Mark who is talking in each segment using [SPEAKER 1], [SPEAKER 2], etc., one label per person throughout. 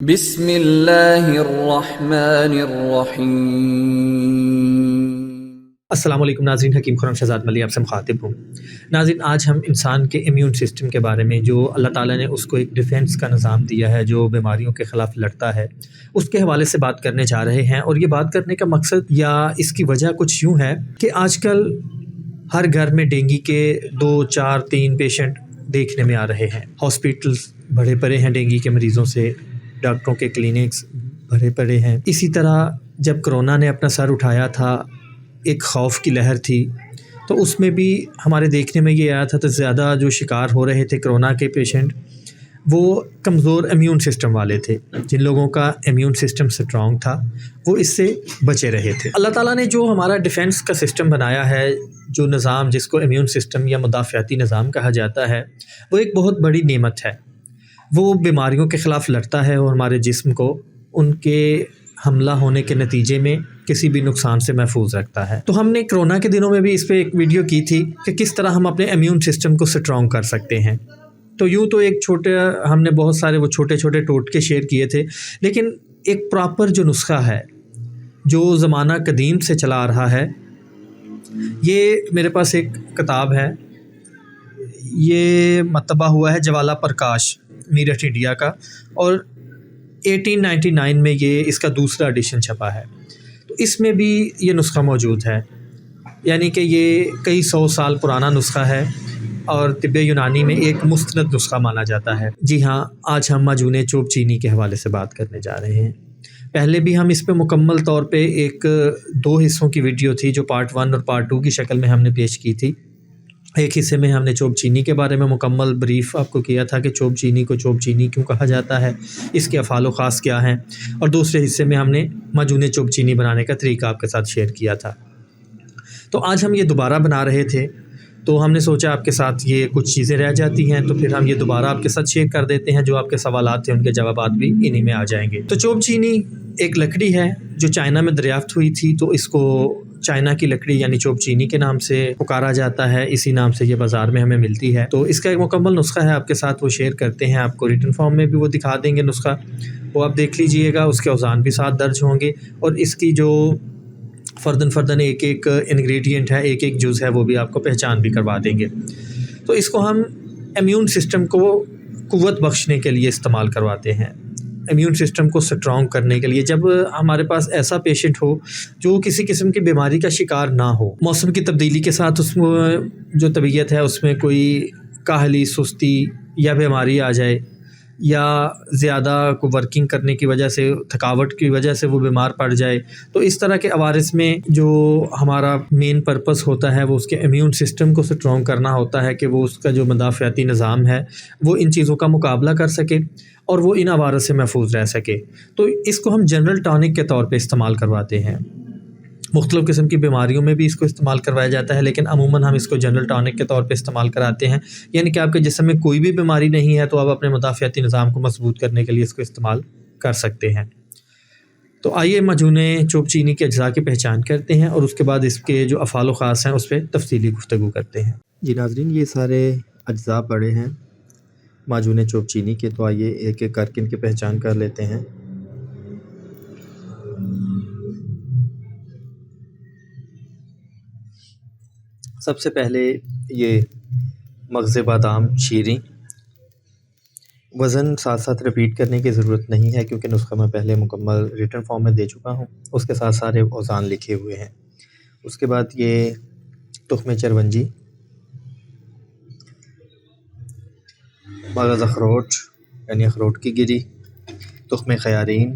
[SPEAKER 1] बिस्मिल्लाहिर्रहमानिर्रहीम।
[SPEAKER 2] अस्सलाम वालेकुम नाज़रीन, हकीम खुर्रम शहज़ाद मली आपसे मुखातिब हूँ। नाज़रीन, आज हम इंसान के इम्यून सिस्टम के बारे में, जो अल्लाह ताला ने उसको एक डिफेंस का निज़ाम दिया है जो बीमारियों के ख़िलाफ़ लड़ता है, उसके हवाले से बात करने जा रहे हैं। और ये बात करने का मकसद या इसकी वजह कुछ यूँ है कि आजकल हर घर में डेंगू के 2, 4, 3 पेशेंट देखने में आ रहे हैं। हॉस्पिटल्स भरे पड़े हैं डेंगू के मरीज़ों से, डॉक्टरों के क्लिनिक्स भरे पड़े हैं। इसी तरह जब कोरोना ने अपना सर उठाया था, एक खौफ की लहर थी, तो उसमें भी हमारे देखने में ये आया था तो ज़्यादा जो शिकार हो रहे थे कोरोना के पेशेंट, वो कमज़ोर इम्यून सिस्टम वाले थे। जिन लोगों का इम्यून सिस्टम स्ट्रॉन्ग था वो इससे बचे रहे थे। अल्लाह ताला ने जो हमारा डिफेंस का सिस्टम बनाया है, जो निज़ाम जिसको इम्यून सिस्टम या मुदाफ़ियाती निज़ाम कहा जाता है, वो एक बहुत बड़ी नेमत है। वो बीमारियों के ख़िलाफ़ लड़ता है और हमारे जिस्म को उनके हमला होने के नतीजे में किसी भी नुकसान से महफूज रखता है। तो हमने कोरोना के दिनों में भी इस पे एक वीडियो की थी कि किस तरह हम अपने इम्यून सिस्टम को स्ट्रॉन्ग कर सकते हैं। तो यूँ तो एक हमने बहुत सारे वो छोटे छोटे टोटके शेयर किए थे, लेकिन एक प्रॉपर जो नुस्खा है, जो ज़माना कदीम से चला आ रहा है, ये मेरे पास एक किताब है, ये मतबा हुआ है जवाला प्रकाश, मीरठ इंडिया का, और 1899 में ये इसका दूसरा एडिशन छपा है। तो इसमें भी ये नुस्खा मौजूद है, यानी कि ये कई 100 साल पुराना नुस्खा है और तिब्बे यूनानी में एक मुस्तनद नुस्खा माना जाता है। जी हाँ, आज हम माजून चोब चीनी के हवाले से बात करने जा रहे हैं। पहले भी हम इस पे मुकम्मल तौर पे एक 2 हिस्सों की वीडियो थी जो पार्ट 1 और पार्ट 2 की शक्ल में हमने पेश की थी। एक हिस्से में हमने चोब चीनी के बारे में मुकम्मल ब्रीफ आपको किया था कि चोब चीनी को चोब चीनी क्यों कहा जाता है, इसके अफ़ाल व ख़ास क्या हैं, और दूसरे हिस्से में हमने माजून चोब चीनी बनाने का तरीका आपके साथ शेयर किया था। तो आज हम ये दोबारा बना रहे थे, तो हमने सोचा आपके साथ ये कुछ चीज़ें रह जाती हैं तो फिर हम ये दोबारा आपके साथ शेयर कर देते हैं। जो आपके सवालात थे उनके जवाबात भी इन्हीं में आ जाएंगे। तो चोब चीनी एक लकड़ी है जो चाइना में दरियाफ़्त हुई थी, तो इसको चाइना की लकड़ी यानी चोब चीनी के नाम से पुकारा जाता है। इसी नाम से ये बाज़ार में हमें मिलती है। तो इसका एक मुकम्मल नुस्खा है, आपके साथ वो शेयर करते हैं। आपको रिटन फॉर्म में भी वो दिखा देंगे नुस्खा, वो आप देख लीजिएगा। उसके औज़ान भी साथ दर्ज होंगे और इसकी जो फ़र्दन एक एक इंग्रेडिएंट है, एक एक जुज़ है, वो भी आपको पहचान भी करवा देंगे। तो इसको हम इम्यून सिस्टम को क़ुव्वत बख्शने के लिए इस्तेमाल करवाते हैं, इम्यून सिस्टम को स्ट्रॉन्ग करने के लिए। जब हमारे पास ऐसा पेशेंट हो जो किसी किस्म की बीमारी का शिकार ना हो, मौसम की तब्दीली के साथ उसमें जो तबीयत है उसमें कोई काहली, सुस्ती या बीमारी आ जाए, या ज़्यादा को वर्किंग करने की वजह से, थकावट की वजह से वो बीमार पड़ जाए, तो इस तरह के अवारिस में जो हमारा मेन पर्पस होता है वो उसके इम्यून सिस्टम को स्ट्रॉन्ग करना होता है कि वो उसका जो मुदाफ़ियाती निज़ाम है वो इन चीज़ों का मुकाबला कर सके और वो इन अवारिस से महफूज रह सके। तो इसको हम जनरल टॉनिक के तौर पे इस्तेमाल करवाते हैं। मुख्तलिफ़ किस्म की बीमारियों में भी इसको इस्तेमाल करवाया जाता है, लेकिन अमूमन हम इसको जनरल टॉनिक के तौर पे इस्तेमाल कराते हैं। यानी कि आपके जिस्म में कोई भी बीमारी नहीं है तो आप अपने मुदाफ़ियाती निज़ाम को मजबूत करने के लिए इसको इस्तेमाल कर सकते हैं। तो आइए माजून चोब चीनी के अज्ज़ा की पहचान करते हैं और उसके बाद इसके जो अफ़ाल व ख़ास हैं उस पर तफ़सीली गुफ्तगू करते हैं।
[SPEAKER 1] जी नाज़रीन, ये सारे अज्ज़ा पड़े हैं माजून चोब चीनी के, तो आइए एक एक करके इनकी पहचान कर लेते हैं। सबसे पहले ये मग़ज़ बादाम शीरी। वज़न साथ साथ रिपीट करने की ज़रूरत नहीं है क्योंकि नुस्खा मैं पहले मुकम्मल रिटन फॉर्म में दे चुका हूँ, उसके साथ सारे औज़ान लिखे हुए हैं। उसके बाद ये तुख़्म चरवंजी, मगज़ अखरोट यानी अखरोट की गिरी, तुख़्म ख़यारीन,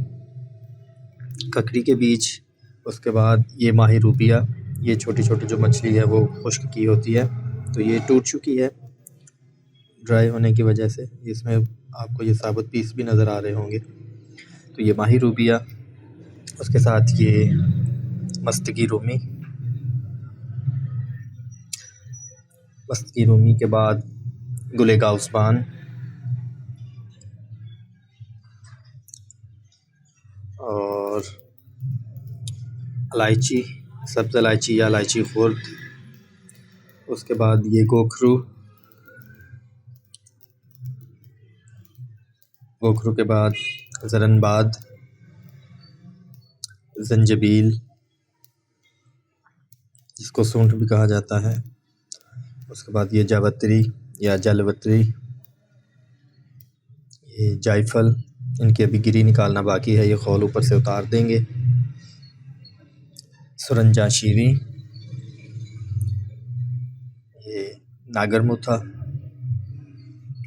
[SPEAKER 1] ककड़ी के बीज। उसके बाद ये माही रूबिया, ये छोटी छोटी जो मछली है वो खुश्क की होती है, तो ये टूट चुकी है ड्राई होने की वजह से। इसमें आपको ये साबुत पीस भी नज़र आ रहे होंगे, तो ये माही रूबिया। उसके साथ ये मस्तकी रूमी, मस्तकी रूमी के बाद गुले गाउसबान, और इलायची, सब्ज़ इलायची या इलायची खुर्द। उसके बाद ये गोखरू, गोखरू के बाद ज़रनबाद, ज़ंजबील जिसको सूंठ भी कहा जाता है, उसके बाद ये जावित्री या जलवत्री, ये जायफल, इनकी अभी गिरी निकालना बाकी है, ये खौल ऊपर से उतार देंगे। सुरंजा शीरी, ये नागरमुथा,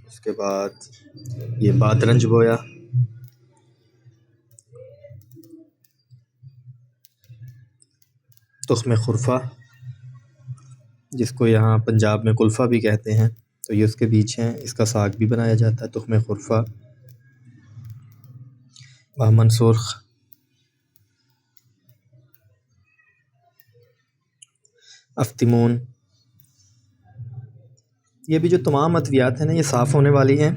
[SPEAKER 1] उसके बाद ये बादरंज बोया, तुख्म खुरफा जिसको यहाँ पंजाब में कुल्फ़ा भी कहते हैं, तो ये उसके बीज हैं, इसका साग भी बनाया जाता है। तुख्म खुरफा, बहमन सुर्ख, अफ्तिमून, ये भी जो तमाम अद्वियात हैं ना, ये साफ़ होने वाली हैं।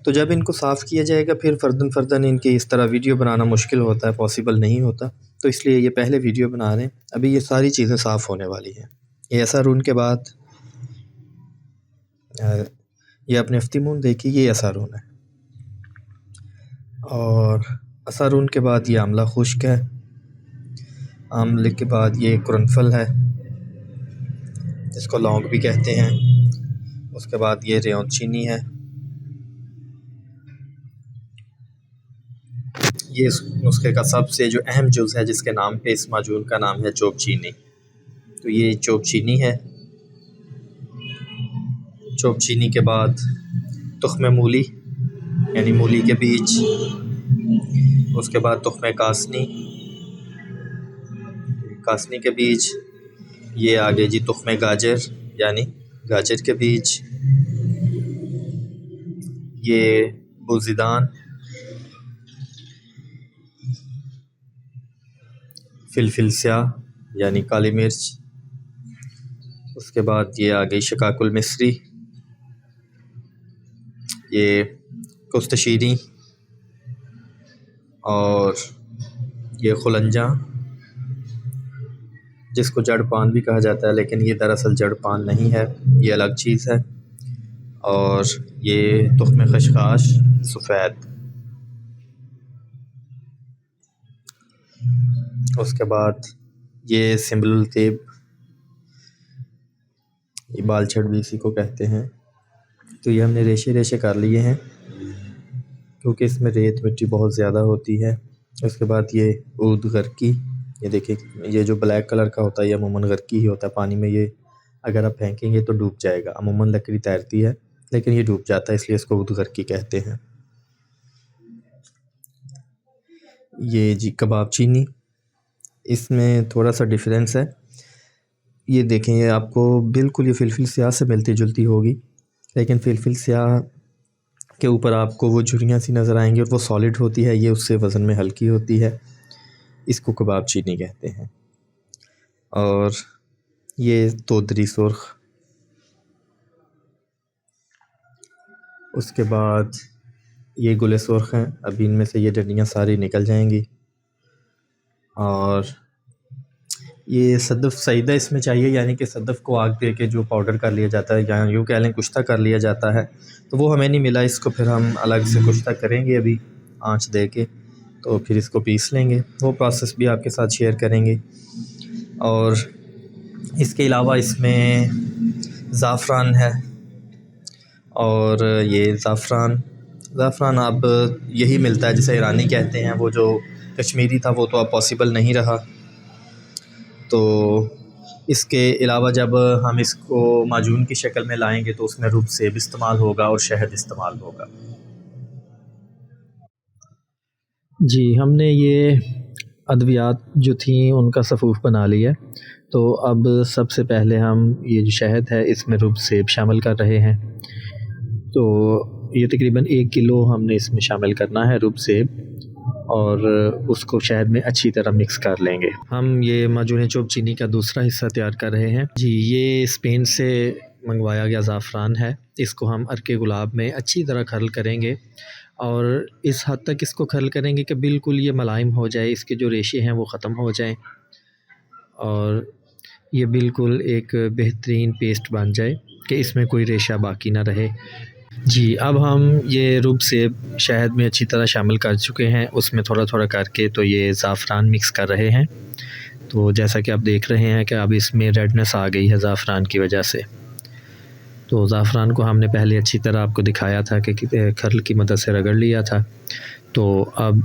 [SPEAKER 1] तो जब इनको साफ़ किया जाएगा फिर फ़र्दन फ़र्दन इनकी इस तरह वीडियो बनाना मुश्किल होता है, पॉसिबल नहीं होता, तो इसलिए ये पहले वीडियो बना रहे हैं। अभी ये सारी चीज़ें साफ़ होने वाली हैं। ये असारून के बाद ये अपने अफ्तिमून देखिए, ये असारून है, और असारून के बाद ये आंवला खुश्क है, आंवले के बाद ये कुरनफल है जिसको लौंग भी कहते हैं, उसके बाद ये रेौन चीनी है, ये इस नुस्खे का सबसे जो अहम जुज़ है जिसके नाम पे इस माजून का नाम है चोप चीनी। तो ये चोप चीनी है। चोप चीनी के बाद तुख्म मूली यानी मूली के बीज, उसके बाद तुख्म कासनी, कासनी के बीज, ये आगे जी तुख्म गाजर यानी गाजर के बीज, ये बुज़िदान, फिलफिल स्याह यानी काली मिर्च, उसके बाद ये आ गई शकाकुल मिस्री, ये कुस्तशीरी, और ये खुलंजा जिसको जड़ पान भी कहा जाता है, लेकिन ये दरअसल जड़ पान नहीं है, ये अलग चीज़ है, और ये तुख्म खशखाश सफ़ेद, उसके बाद ये सिंबलुल तेब, ये बालछड़ भी इसी को कहते हैं। तो ये हमने रेशे रेशे कर लिए हैं क्योंकि इसमें रेत मिट्टी बहुत ज़्यादा होती है। उसके बाद ये ऊद गर्की, ये देखिए, ये जो ब्लैक कलर का होता है ये अमूमन गर्की ही होता है, पानी में ये अगर आप फेंकेंगे तो डूब जाएगा। अमूमन लकड़ी तैरती है लेकिन ये डूब जाता है, इसलिए इसको ऊद गर्की कहते हैं। ये जी कबाब चीनी, इसमें थोड़ा सा डिफरेंस है। ये देखें, ये आपको बिल्कुल ये फिलफिल स्याह से मिलती जुलती होगी, लेकिन फिलफिल स्याह के ऊपर आपको वो झुर्रियाँ सी नज़र आएंगी और वो सॉलिड होती है, ये उससे वज़न में हल्की होती है, इसको कबाब चीनी कहते हैं। और ये तोदरी सुर्ख, उसके बाद ये गुले सुर्ख हैं, अभी इनमें से ये डंडियाँ सारी निकल जाएंगी। और ये सदफ़ सईदा इसमें चाहिए, यानी कि सदफ़ को आग दे के जो पाउडर कर लिया जाता है, या यूँ कह लें कुश्ता कर लिया जाता है, तो वो हमें नहीं मिला। इसको फिर हम अलग से कुश्ता करेंगे अभी आंच दे के, तो फिर इसको पीस लेंगे, वो प्रोसेस भी आपके साथ शेयर करेंगे। और इसके अलावा इसमें ज़ाफ़रान है, और ये ज़ाफ़रान अब यही मिलता है जिसे ईरानी कहते हैं, वो जो कश्मीरी था वो तो अब पॉसिबल नहीं रहा। तो इसके अलावा जब हम इसको माजून की शक्ल में लाएंगे तो उसमें रुब सेब इस्तेमाल होगा और शहद इस्तेमाल होगा।
[SPEAKER 2] जी, हमने ये अद्वियात जो थी उनका सफ़ूफ़ बना लिया। तो अब सबसे पहले हम ये जो शहद है इसमें रुब सेब शामिल कर रहे हैं। तो ये तकरीबन 1 किलो हमने इसमें शामिल करना है रुब सेब, और उसको शहद में अच्छी तरह मिक्स कर लेंगे। हम ये माजून चोप चीनी का दूसरा हिस्सा तैयार कर रहे हैं। जी, ये स्पेन से मंगवाया गया ज़ाफ़रान है, इसको हम अर्के गुलाब में अच्छी तरह खर्ल करेंगे, और इस हद तक इसको खर्ल करेंगे कि बिल्कुल ये मुलायम हो जाए, इसके जो रेशे हैं वो ख़त्म हो जाएं और ये बिल्कुल एक बेहतरीन पेस्ट बन जाए कि इसमें कोई रेशा बाकी ना रहे। जी, अब हम ये रुब सेब शहद में अच्छी तरह शामिल कर चुके हैं, उसमें थोड़ा थोड़ा करके तो ये ज़ाफ़रान मिक्स कर रहे हैं। तो जैसा कि आप देख रहे हैं कि अब इसमें रेडनेस आ गई है ज़ाफ़रान की वजह से। तो ज़ाफ़रान को हमने पहले अच्छी तरह आपको दिखाया था कि खर्ल की मदद से रगड़ लिया था। तो अब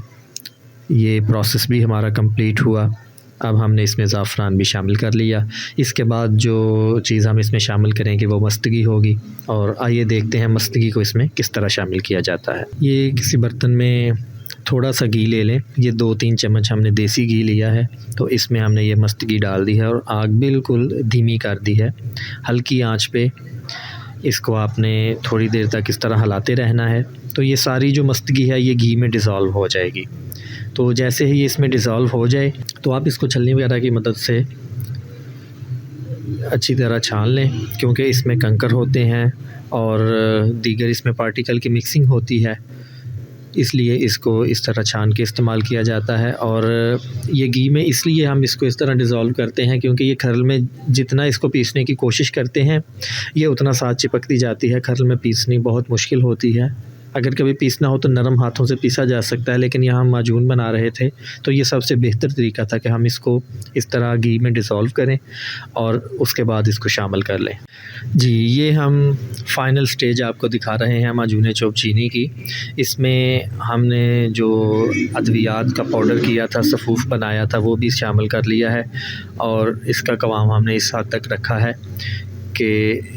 [SPEAKER 2] ये प्रोसेस भी हमारा कंप्लीट हुआ। अब हमने इसमें ज़ाफ़रान भी शामिल कर लिया। इसके बाद जो चीज़ हम इसमें शामिल करेंगे वो मस्तगी होगी, और आइए देखते हैं मस्तगी को इसमें किस तरह शामिल किया जाता है। ये किसी बर्तन में थोड़ा सा घी ले लें। ये 2-3 चम्मच हमने देसी घी लिया है। तो इसमें हमने ये मस्तगी डाल दी है और आग बिल्कुल धीमी कर दी है। हल्की आंच पे इसको आपने थोड़ी देर तक इस तरह हिलाते रहना है। तो ये सारी जो मस्तगी है ये घी में डिज़ोल्व हो जाएगी। तो जैसे ही ये इसमें डिज़ोल्व हो जाए तो आप इसको छलनी वगैरह की मदद से अच्छी तरह छान लें, क्योंकि इसमें कंकर होते हैं और दीगर इसमें पार्टिकल की मिक्सिंग होती है, इसलिए इसको इस तरह छान के इस्तेमाल किया जाता है। और ये घी में इसलिए हम इसको इस तरह डिज़ोल्व करते हैं क्योंकि ये खर्ल में जितना इसको पीसने की कोशिश करते हैं ये उतना साथ चिपकती जाती है। खर्ल में पीसनी बहुत मुश्किल होती है। अगर कभी पीसना हो तो नरम हाथों से पीसा जा सकता है, लेकिन यहाँ हम माजून बना रहे थे तो ये सबसे बेहतर तरीका था कि हम इसको इस तरह घी में डिज़ोल्व करें और उसके बाद इसको शामिल कर लें। जी, ये हम फ़ाइनल स्टेज आपको दिखा रहे हैं माजून चोब चीनी की। इसमें हमने जो अद्वियात का पाउडर किया था, सफ़ूफ़ बनाया था, वो भी शामिल कर लिया है और इसका क़वाम हमने इस हद तक रखा है कि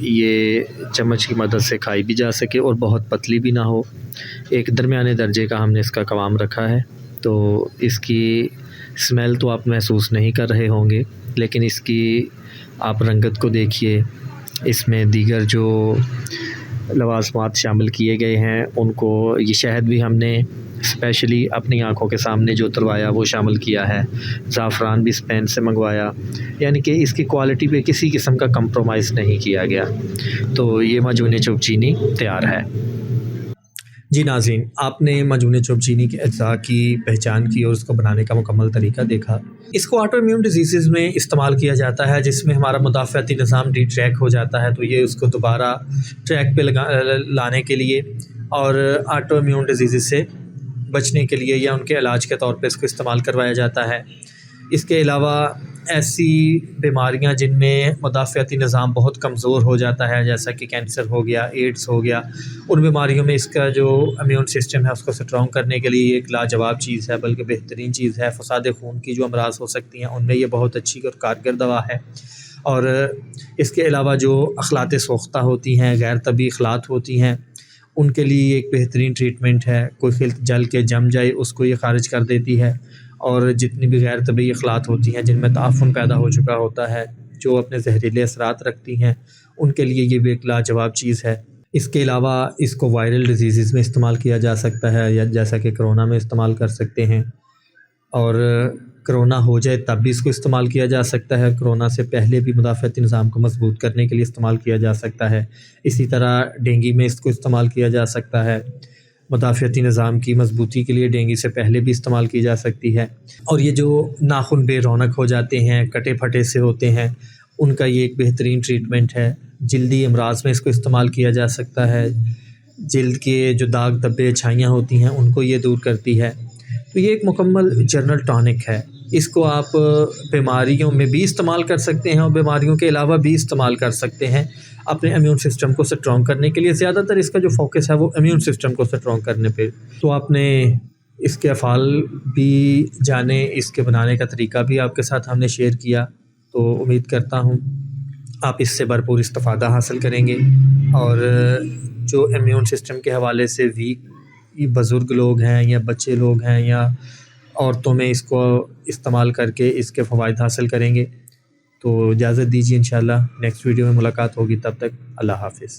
[SPEAKER 2] ये चम्मच की मदद से खाई भी जा सके और बहुत पतली भी ना हो। एक दरमियाने दर्जे का हमने इसका क़वाम रखा है। तो इसकी स्मेल तो आप महसूस नहीं कर रहे होंगे, लेकिन इसकी आप रंगत को देखिए। इसमें दीगर जो लवाज़मात शामिल किए गए हैं उनको, ये शहद भी हमने स्पेशली अपनी आँखों के सामने जो उतरवाया वो शामिल किया है। ज़ाफ़रान भी स्पेन से मंगवाया, यानी कि इसकी क्वालिटी पे किसी किस्म का कंप्रोमाइज़ नहीं किया गया। तो ये माजून चोब चीनी तैयार है।
[SPEAKER 1] जी नाज़रीन, आपने माजून चोब चीनी के अज्जा की पहचान की और उसको बनाने का मुकम्मल तरीका देखा। इसको ऑटो इम्यून डिजीज़ में इस्तेमाल किया जाता है, जिसमें हमारा मुदाफ़ाती निज़ाम डिट्रैक हो जाता है। तो ये उसको दोबारा ट्रैक पे लाने के लिए और ऑटो इम्यून डिजीज़ से बचने के लिए या उनके इलाज के तौर पे इसको इस्तेमाल करवाया जाता है। इसके अलावा ऐसी बीमारियां जिनमें मुदाफ़ाती निज़ाम बहुत कमज़ोर हो जाता है, जैसा कि कैंसर हो गया, एड्स हो गया, उन बीमारियों में इसका जो इम्यून सिस्टम है उसको स्ट्रॉन्ग करने के लिए एक लाजवाब चीज़ है, बल्कि बेहतरीन चीज़ है। फसाद खून की जो अमराज़ हो सकती हैं उनमें ये बहुत अच्छी और कारगर दवा है। और इसके अलावा जो अखलात सोख्ता होती हैं, गैर तबी अखलात होती हैं, उनके लिए एक बेहतरीन ट्रीटमेंट है। कोई खिल जल के जम जाए उसको ये ख़ारिज कर देती है। और जितनी भी गैर तबी अखलात होती हैं जिनमें ताफ़ुन पैदा हो चुका होता है, जो अपने जहरीले असरात रखती हैं, उनके लिए ये भी एक लाजवाब चीज़ है। इसके अलावा इसको वायरल डिजीज़ में इस्तेमाल किया जा सकता है, या जैसा कि कोरोना में इस्तेमाल कर सकते हैं। और कोरोना हो जाए तब भी इसको इस्तेमाल किया जा सकता है। कोरोना से पहले भी मुदाफ़ाती निज़ाम को मजबूत करने के लिए इस्तेमाल किया जा सकता है। इसी तरह डेंगू में इसको इस्तेमाल किया जा सकता है। मुदाफ़ाती निज़ाम की मजबूती के लिए डेंगू से पहले भी इस्तेमाल की जा सकती है। और ये जो नाखून बेरौनक हो जाते हैं, कटे फटे से होते हैं, उनका ये एक बेहतरीन ट्रीटमेंट है। जल्दी अमराज में इसको इस्तेमाल किया जा सकता है। जल्द के जो दाग धब्बे छाइयाँ होती हैं उनको ये दूर करती है। तो ये एक मुकम्मल जनरल टॉनिक है। इसको आप बीमारियों में भी इस्तेमाल कर सकते हैं और बीमारियों के अलावा भी इस्तेमाल कर सकते हैं अपने इम्यून सिस्टम को स्ट्रॉन्ग करने के लिए। ज़्यादातर इसका जो फोकस है वो इम्यून सिस्टम को स्ट्रॉन्ग करने पे। तो आपने इसके अफ़ाल भी जाने, इसके बनाने का तरीका भी आपके साथ हमने शेयर किया। तो उम्मीद करता हूँ आप इससे भरपूर इस्तिफ़ादा हासिल करेंगे और जो इम्यून सिस्टम के हवाले से वीक बुज़ुर्ग लोग हैं या बच्चे लोग हैं या औरतों में इसको इस्तेमाल करके इसके फ़वाइद हासिल करेंगे। तो इजाज़त दीजिए, इंशाअल्लाह नेक्स्ट वीडियो में मुलाकात होगी। तब तक अल्लाह हाफ़िज़।